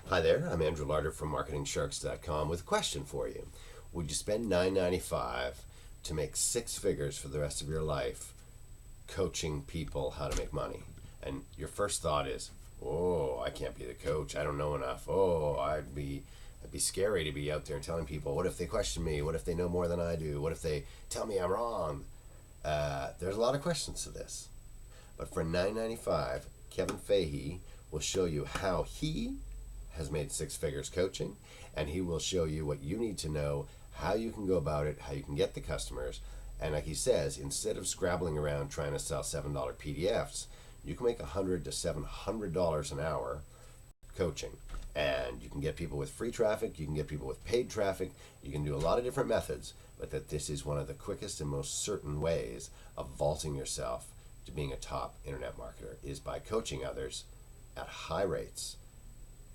Hi there, I'm Andrew Larder from MarketingSharks.com with a question for you. Would you spend $9.95 to make six figures for the rest of your life coaching people how to make money? And your first thought is, oh, I can't be the coach. I don't know enough. Oh, it'd be scary to be out there telling people, what if they question me? What if they know more than I do? What if they tell me I'm wrong? There's a lot of questions to this. But for $9.95, Kevin Fahey will show you how he has made six figures coaching, and he will show you what you need to know, how you can go about it, how you can get the customers. And like he says, instead of scrabbling around trying to sell $7 PDFs, you can make $100 to $700 an hour coaching. And you can get people with free traffic, you can get people with paid traffic, you can do a lot of different methods, but that this is one of the quickest and most certain ways of vaulting yourself to being a top internet marketer is by coaching others at high rates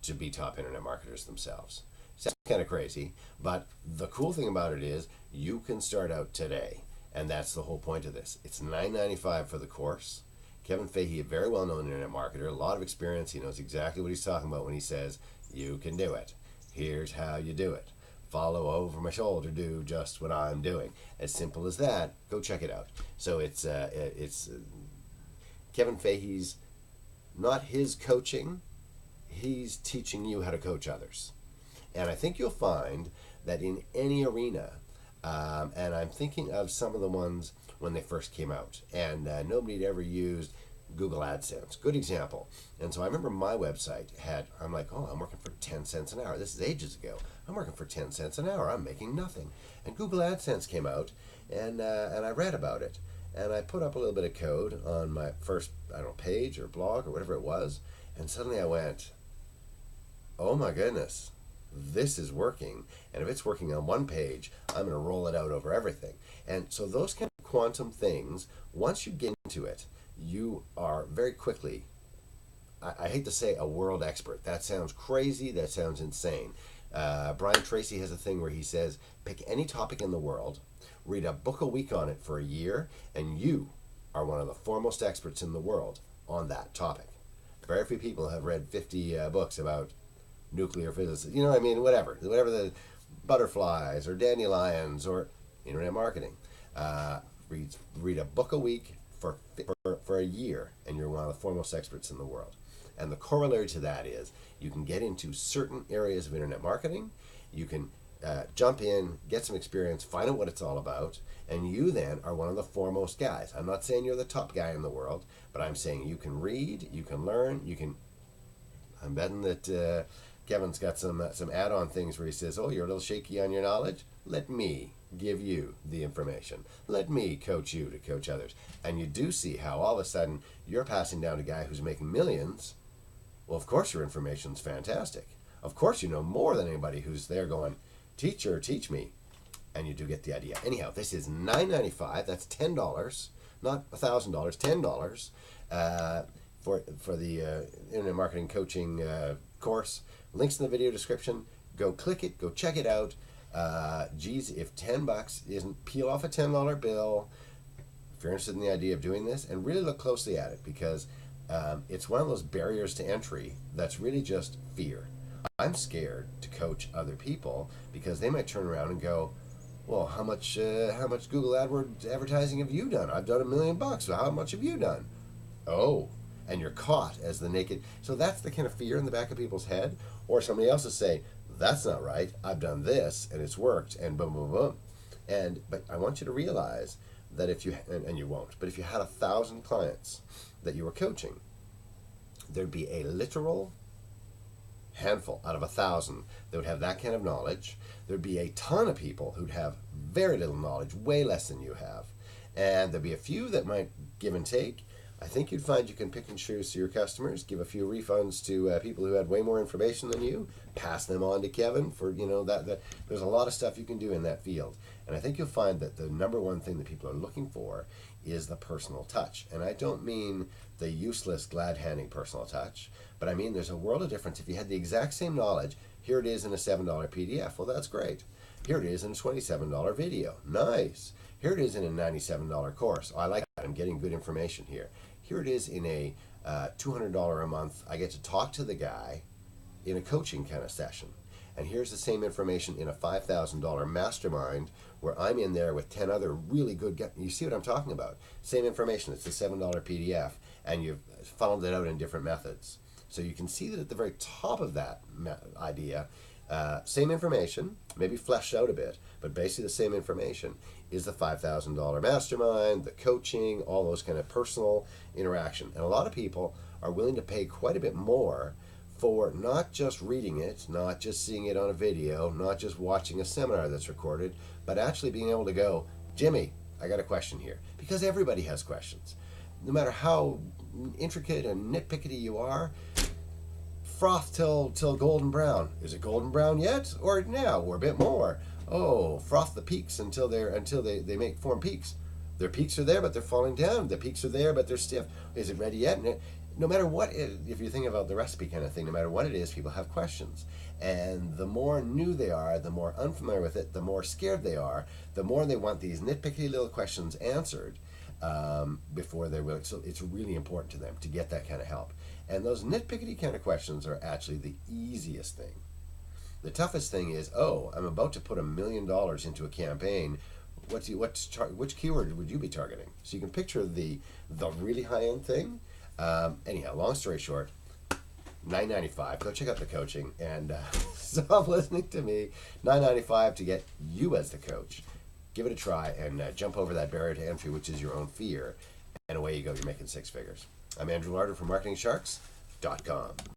to be top internet marketers themselves. Sounds kind of crazy, but the cool thing about it is you can start out today, and that's the whole point of this. It's $9.95 for the course. Kevin Fahey, a very well-known internet marketer, a lot of experience. He knows exactly what he's talking about when he says, you can do it. Here's how you do it. Follow over my shoulder, do just what I'm doing. As simple as that. Go check it out. So it's Kevin Fahey's, not his coaching, he's teaching you how to coach others. And I think you'll find that in any arena, and I'm thinking of some of the ones when they first came out, and nobody had ever used Google AdSense. Good example. And so I remember my website I'm like, oh, I'm working for 10 cents an hour. This is ages ago. I'm working for 10 cents an hour. I'm making nothing. And Google AdSense came out, and I read about it. And I put up a little bit of code on my first, I don't know, page or blog or whatever it was. And suddenly I went, oh my goodness, this is working. And if it's working on one page, I'm going to roll it out over everything. And so those kind of quantum things, once you get into it, you are very quickly, I hate to say a world expert. That sounds crazy. That sounds insane. Brian Tracy has a thing where he says, pick any topic in the world, read a book a week on it for a year, and you are one of the foremost experts in the world on that topic. Very few people have read 50 books about nuclear physics. You know what I mean? Whatever the butterflies or dandelions or internet marketing. Read a book a week for a year, and you're one of the foremost experts in the world. And the corollary to that is you can get into certain areas of internet marketing. You can jump in, get some experience, find out what it's all about, and you then are one of the foremost guys. I'm not saying you're the top guy in the world, but I'm saying you can read, you can learn, you can. I'm betting that Kevin's got some add-on things where he says, "Oh, you're a little shaky on your knowledge. Let me give you the information. Let me coach you to coach others." And you do see how all of a sudden you're passing down to a guy who's making millions. Well, of course your information's fantastic. Of course you know more than anybody who's there going, "Teacher, teach me." And you do get the idea. Anyhow, this is $9.95. That's $10, not $1,000. $10 for the internet marketing coaching course. Links in the video description. Go click it. Go check it out. Geez, if $10 isn't, peel off a $10 bill if you're interested in the idea of doing this, and really look closely at it, because it's one of those barriers to entry that's really just fear. I'm scared to coach other people because they might turn around and go, well, how much Google AdWords advertising have you done? I've done $1 million. So how much have you done? Oh, and you're caught as the naked. So that's the kind of fear in the back of people's head. Or somebody else will say, that's not right. I've done this and it's worked, and boom, boom, boom. But I want you to realize that if you, and you won't, but if you had 1,000 clients that you were coaching, there'd be a literal handful out of 1,000 that would have that kind of knowledge. There'd be a ton of people who'd have very little knowledge, way less than you have. And there'd be a few that might give and take. I think you'd find you can pick and choose to your customers, give a few refunds to people who had way more information than you, pass them on to Kevin for, that there's a lot of stuff you can do in that field. And I think you'll find that the number one thing that people are looking for is the personal touch. And I don't mean the useless glad-handing personal touch, but I mean there's a world of difference. If you had the exact same knowledge, here it is in a $7 PDF. Well, that's great. Here it is in a $27 video. Nice. Here it is in a $97 course. Oh, I like that. I'm getting good information here. Here it is in a $200 a month. I get to talk to the guy in a coaching kind of session. And here's the same information in a $5,000 mastermind where I'm in there with 10 other really good guys. You see what I'm talking about? Same information. It's a $7 PDF, and you've funneled it out in different methods. So you can see that at the very top of that idea, same information, maybe fleshed out a bit, but basically the same information is the $5,000 mastermind, the coaching, all those kind of personal interaction. And a lot of people are willing to pay quite a bit more for not just reading it, not just seeing it on a video, not just watching a seminar that's recorded, but actually being able to go, Jimmy, I got a question here. Because everybody has questions. No matter how intricate and nitpicky you are, froth till golden brown. Is it golden brown yet? Or now? Or a bit more? Oh, froth the peaks until they form peaks. Their peaks are there, but they're falling down. The peaks are there, but they're stiff. Is it ready yet? No matter what, if you think about the recipe kind of thing, no matter what it is, people have questions. And the more new they are, the more unfamiliar with it, the more scared they are, the more they want these nitpicky little questions answered before they're willing. So it's really important to them to get that kind of help. And those nitpicky kind of questions are actually the easiest thing. The toughest thing is, oh, I'm about to put $1 million into a campaign. Which keyword would you be targeting? So you can picture the really high end thing. Anyhow, long story short, $9.95. Go check out the coaching and stop listening to me. $9.95 to get you as the coach. Give it a try and jump over that barrier to entry, which is your own fear, and away you go. You're making six figures. I'm Andrew Larder from MarketingSharks.com.